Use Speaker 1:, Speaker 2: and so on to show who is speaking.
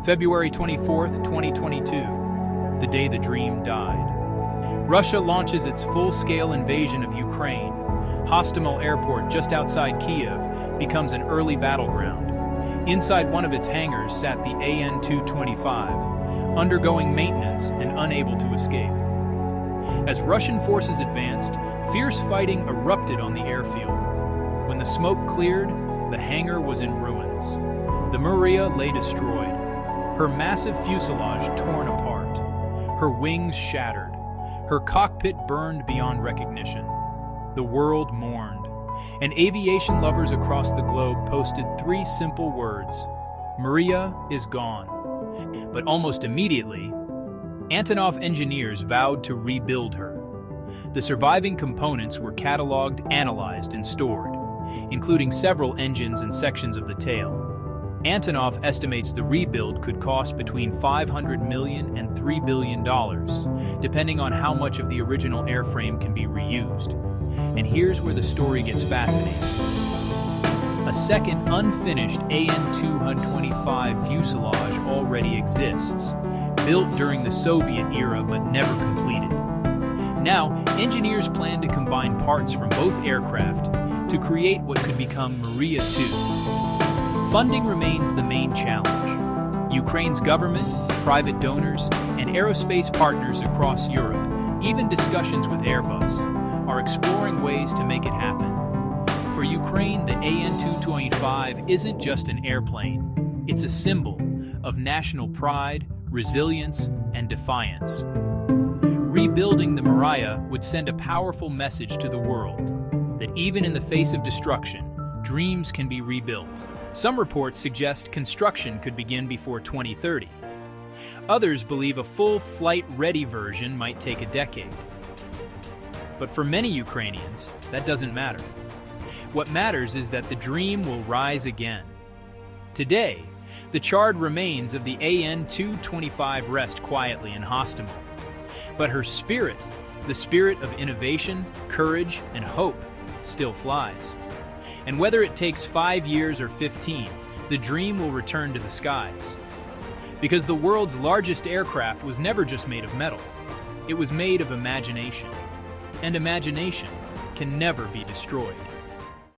Speaker 1: February 24th, 2022, the day the dream died. Russia launches its full-scale invasion of Ukraine. Hostomel Airport, just outside Kiev, becomes an early battleground. Inside one of its hangars sat the AN-225, undergoing maintenance and unable to escape. As Russian forces advanced, fierce fighting erupted on the airfield. When the smoke cleared, the hangar was in ruins. The Mriya lay destroyed, her massive fuselage torn apart, her wings shattered, her cockpit burned beyond recognition. The world mourned, and aviation lovers across the globe posted 3 simple words: Mriya is gone. But almost immediately, Antonov engineers vowed to rebuild her. The surviving components were cataloged, analyzed, and stored, including several engines and sections of the tail. Antonov estimates the rebuild could cost between $500 million and $3 billion, depending on how much of the original airframe can be reused. And here's where the story gets fascinating. A second unfinished AN-225 fuselage already exists, built during the Soviet era but never completed. Now, engineers plan to combine parts from both aircraft to create what could become Mriya 2. Funding remains the main challenge. Ukraine's government, private donors, and aerospace partners across Europe, even discussions with Airbus, are exploring ways to make it happen. For Ukraine, the AN-225 isn't just an airplane. It's a symbol of national pride, resilience, and defiance. Rebuilding the Mriya would send a powerful message to the world that even in the face of destruction, dreams can be rebuilt. Some reports suggest construction could begin before 2030. Others believe a full flight-ready version might take a decade. But for many Ukrainians, that doesn't matter. What matters is that the dream will rise again. Today, the charred remains of the AN-225 rest quietly in Hostomel. But her spirit, the spirit of innovation, courage, and hope, still flies. And whether it takes 5 years or 15, the dream will return to the skies. Because the world's largest aircraft was never just made of metal. It was made of imagination. And imagination can never be destroyed.